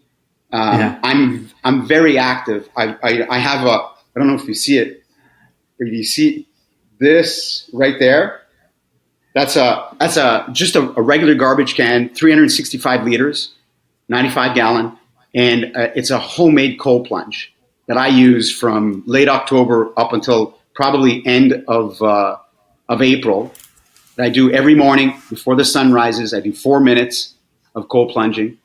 I'm very active. I have I don't know if you see it, or you see this right there. That's just a regular garbage can, 365 liters, 95 gallon, and it's a homemade cold plunge that I use from late October up until probably end of April. That I do every morning before the sun rises. I do 4 minutes of cold plunging.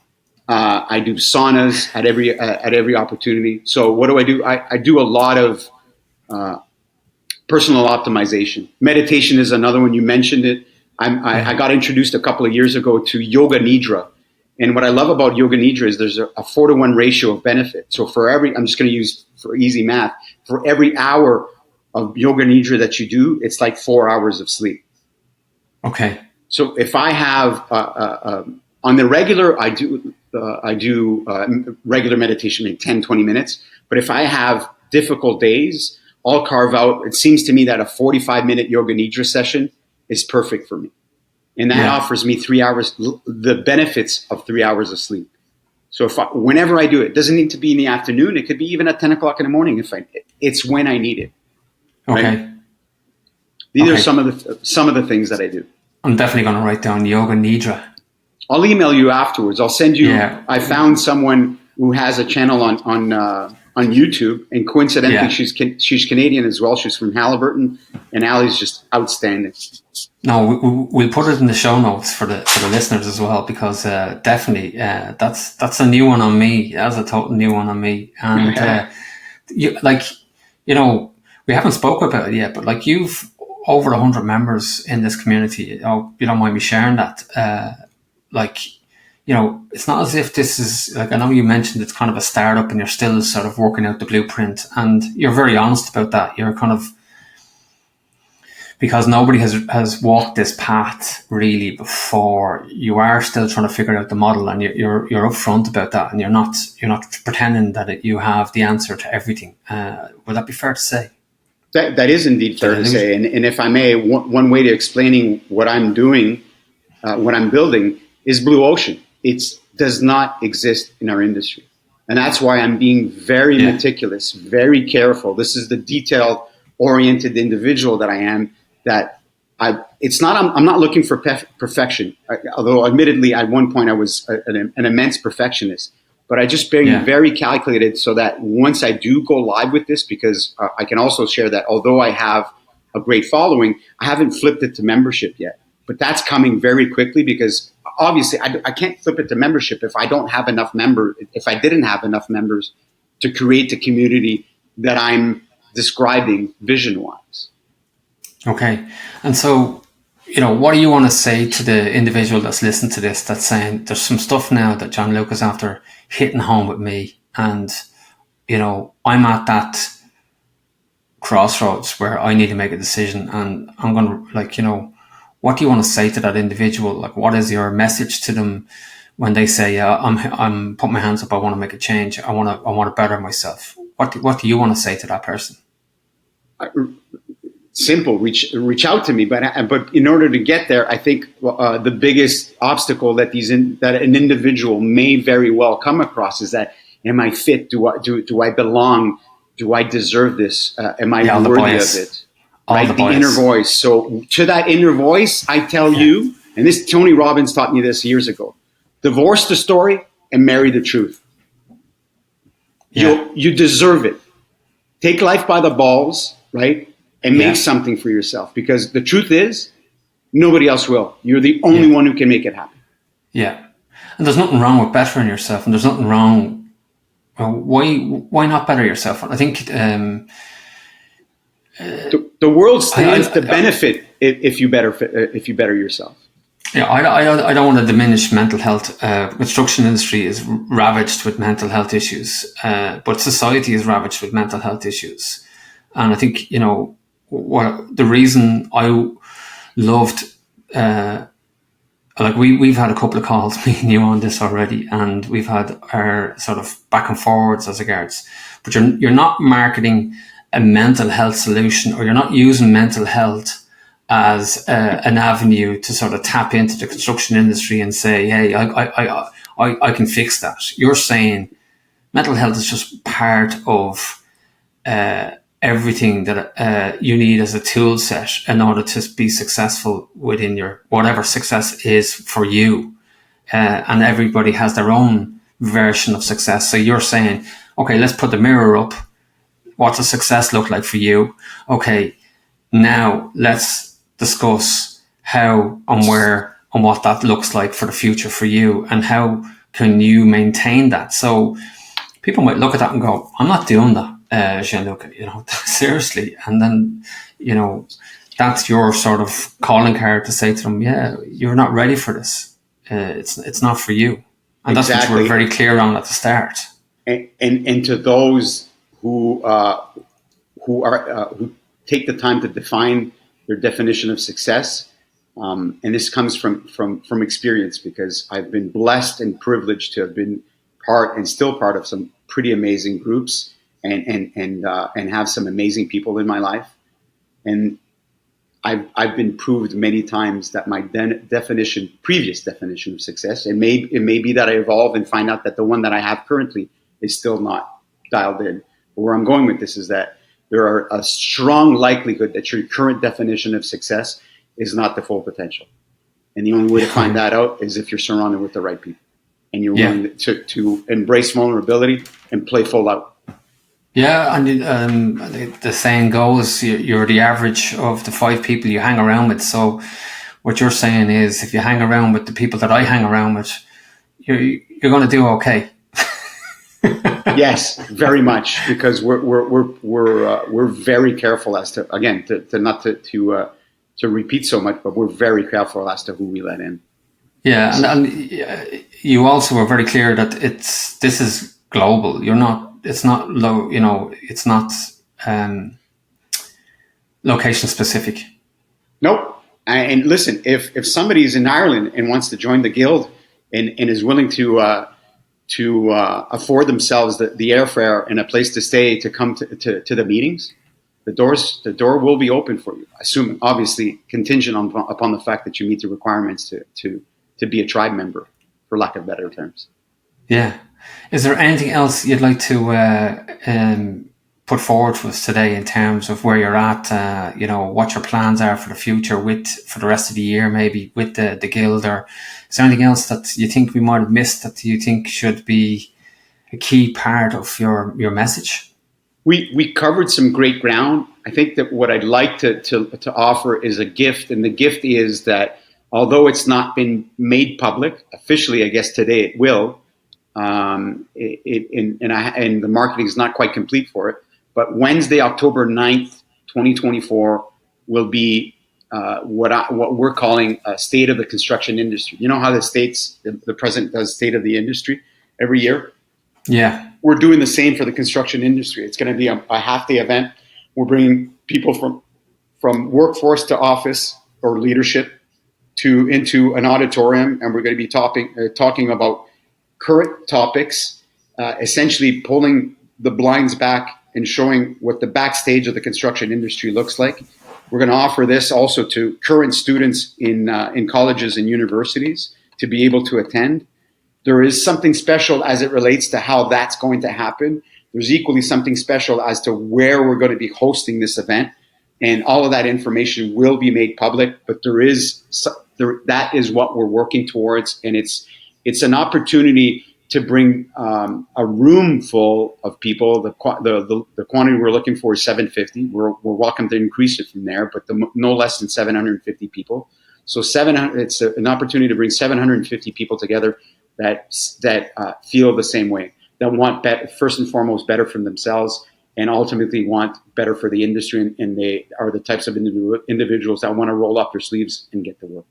I do saunas at every opportunity. So what do? I do a lot of personal optimization. Meditation is another one. You mentioned it. I got introduced a couple of years ago to Yoga Nidra. And what I love about Yoga Nidra is there's a 4-to-1 ratio of benefit. So I'm just going to use for easy math, for every hour of Yoga Nidra that you do, it's like 4 hours of sleep. Okay. So if I have, on the regular, I do regular meditation in 10, 20 minutes. But if I have difficult days, I'll carve out, it seems to me that a 45-minute yoga nidra session is perfect for me. And that offers me 3 hours, the benefits of 3 hours of sleep. So whenever I do it, it doesn't need to be in the afternoon. It could be even at 10 o'clock in the morning. It's when I need it. Right? Okay. These are some of the things that I do. I'm definitely going to write down yoga nidra. I'll email you afterwards. I'll send you. Yeah. I found someone who has a channel on YouTube, and coincidentally, she's Canadian as well. She's from Halliburton, and Ali's just outstanding. No, we'll put it in the show notes for the listeners as well, because definitely that's a new one on me. That's a total new one on me. And we haven't spoke about it yet, but like, you've over 100 members in this community. Oh, you don't mind me sharing that? It's not as if this is like, I know you mentioned it's kind of a startup and you're still sort of working out the blueprint, and you're very honest about that. You're kind of, because nobody has walked this path really before, you are still trying to figure out the model, and you're upfront about that, and you're not pretending that you have the answer to everything. Would that be fair to say? That is indeed fair to say. And if I may, one way to explaining what I'm doing, what I'm building, is blue ocean. It does not exist in our industry. And that's why I'm being very meticulous, very careful. This is the detail-oriented individual that I am. I'm not looking for perfection. Although admittedly, at one point I was an immense perfectionist. But I just being very calculated, so that once I do go live with this, because I can also share that although I have a great following, I haven't flipped it to membership yet. But that's coming very quickly, because obviously I can't flip it to membership if I didn't have enough members to create the community that I'm describing vision-wise. Okay. And so, what do you want to say to the individual that's listening to this, that's saying, there's some stuff now that Gianluca's after hitting home with me, and, I'm at that crossroads where I need to make a decision, and I'm going to, what do you want to say to that individual? Like, what is your message to them when they say, I'm putting my hands up, I want to make a change, I want to better myself? What do you want to say to that person? Simple, reach out to me. But in order to get there, I think the biggest obstacle that an individual may very well come across is that, am I fit? Do I belong? Do I deserve this? Am I worthy of it? Right, the inner voice. So to that inner voice, I tell you, and this Tony Robbins taught me this years ago: divorce the story and marry the truth. You deserve it. Take life by the balls, right? And make something for yourself, because the truth is, nobody else will. You're the only one who can make it happen. Yeah. And there's nothing wrong with bettering yourself, and there's nothing wrong. Why not better yourself? I think the world stands to benefit if you better yourself. Yeah, I don't want to diminish mental health. Construction industry is ravaged with mental health issues, but society is ravaged with mental health issues. And I think, the reason I loved, we've had a couple of calls, me and you, on this already, and we've had our sort of back and forwards as regards, but you're not marketing a mental health solution, or you're not using mental health as an avenue to sort of tap into the construction industry and say, hey, I can fix that. You're saying mental health is just part of everything that you need as a tool set in order to be successful within your, whatever success is for you. And everybody has their own version of success. So you're saying, okay, let's put the mirror up. What's a success look like for you? Okay, now let's discuss how and where and what that looks like for the future for you, and how can you maintain that. So people might look at that and go, I'm not doing that, Gianluca, seriously. And then, that's your sort of calling card to say to them, yeah, you're not ready for this. It's not for you. And that's what you were very clear on at the start. And to those who take the time to define their definition of success, and this comes from experience, because I've been blessed and privileged to have been part and still part of some pretty amazing groups. and have some amazing people in my life. And I've been proved many times that my previous definition of success, it may be that I evolve and find out that the one that I have currently is still not dialed in. But where I'm going with this is that there are a strong likelihood that your current definition of success is not the full potential. And the only way to find that out is if you're surrounded with the right people and you're willing to embrace vulnerability and play full out. Yeah, and the saying goes, you're the average of the 5 people you hang around with. So what you're saying is, if you hang around with the people that I hang around with, you're going to do okay. Yes, very much, because we're very careful as to, again, to repeat so much, but we're very careful as to who we let in. Yeah, and you also were very clear that this is global. It's not low. It's not location specific. Nope. And listen, if somebody's in Ireland and wants to join the guild and is willing to afford themselves the airfare and a place to stay to come to the meetings, the door will be open for you. Assuming, obviously, contingent upon the fact that you meet the requirements to be a tribe member, for lack of better terms. Yeah. Is there anything else you'd like to put forward to us today in terms of where you're at? What your plans are for the future for the rest of the year, maybe with the guild, or is there anything else that you think we might have missed that you think should be a key part of your message? We covered some great ground. I think that what I'd like to offer is a gift, and the gift is that although it's not been made public officially, I guess today it will. And the marketing is not quite complete for it. But Wednesday, October 9th, 2024, will be what we're calling a state of the construction industry. You know how the president does state of the industry every year? Yeah. We're doing the same for the construction industry. It's going to be a half-day event. We're bringing people from workforce to office or leadership into an auditorium, and we're going to be talking about current topics, essentially pulling the blinds back and showing what the backstage of the construction industry looks like. We're going to offer this also to current students in colleges and universities to be able to attend. There is something special as it relates to how that's going to happen. There's equally something special as to where we're going to be hosting this event. And all of that information will be made public, but that is what we're working towards. And it's an opportunity to bring a room full of people. The quantity we're looking for is 750. We're welcome to increase it from there, but no less than 750 people. So it's an opportunity to bring 750 people together that feel the same way, that want first and foremost better for themselves, and ultimately want better for the industry, and they are the types of individuals that want to roll up their sleeves and get to work.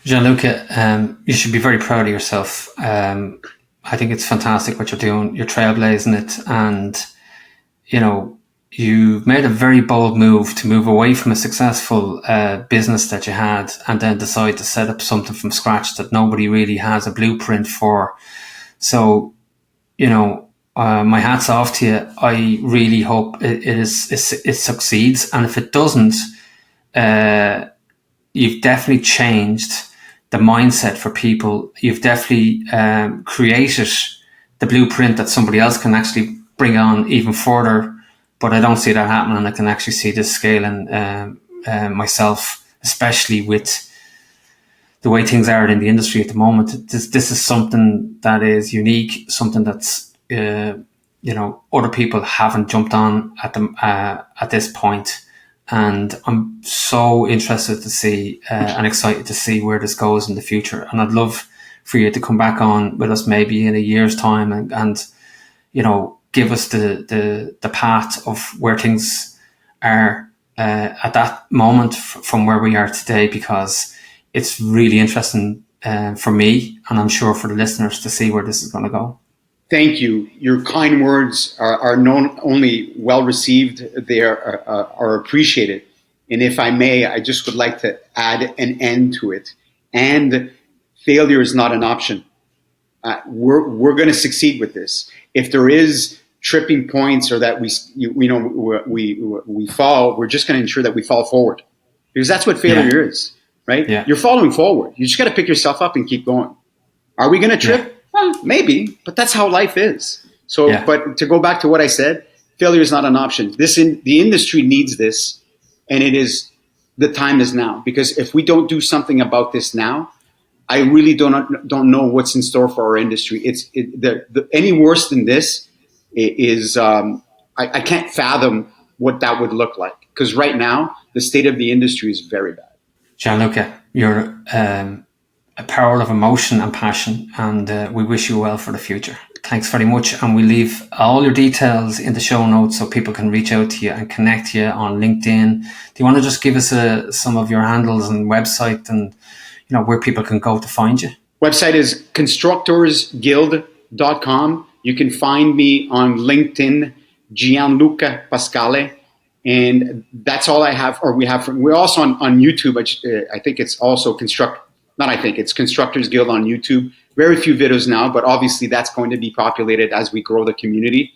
Gianluca, you should be very proud of yourself. I think it's fantastic what you're doing. You're trailblazing it, and you've made a very bold move to move away from a successful business that you had, and then decide to set up something from scratch that nobody really has a blueprint for. So, my hat's off to you. I really hope it succeeds, and if it doesn't, you've definitely changed the mindset for people. You've definitely created the blueprint that somebody else can actually bring on even further. But I don't see that happening, and I can actually see this scaling myself, especially with the way things are in the industry at the moment. This is something that is unique, something that's other people haven't jumped on at this point. And I'm so interested to see and excited to see where this goes in the future. And I'd love for you to come back on with us maybe in a year's time and give us the path of where things are at that moment from where we are today, because it's really interesting for me, and I'm sure for the listeners, to see where this is going to go. Thank you. Your kind words are not only well received, they are appreciated. And if I may, I just would like to add an end to it. And failure is not an option. We're going to succeed with this. If there is tripping points or that we fall, we're just going to ensure that we fall forward, because that's what failure is, right? Yeah. You're falling forward. You just got to pick yourself up and keep going. Are we going to trip? Well, maybe, but that's how life is. So, but to go back to what I said, failure is not an option. The industry needs this, and the time is now. Because if we don't do something about this now, I really don't know what's in store for our industry. Any worse than this is I can't fathom what that would look like. Because right now, the state of the industry is very bad. Gianluca, you're a power of emotion and passion, and we wish you well for the future. Thanks very much, and we leave all your details in the show notes so people can reach out to you and connect to you on LinkedIn. Do you want to just give us some of your handles and website and where people can go to find you? Website is constructorsguild.com. You can find me on LinkedIn, Gianluca Pascale. And that's all I have, or we have. We're also on YouTube. I think it's also it's Constructors Guild on YouTube. Very few videos now, but obviously that's going to be populated as we grow the community.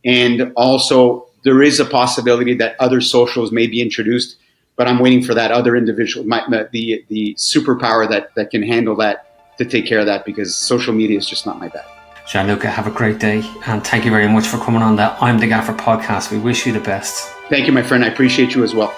And also there is a possibility that other socials may be introduced, but I'm waiting for that other individual, the superpower that can handle that, to take care of that, because social media is just not my bag. Gianluca, have a great day, and thank you very much for coming on the I'm the Gaffer podcast. We wish you the best. Thank you, my friend. I appreciate you as well.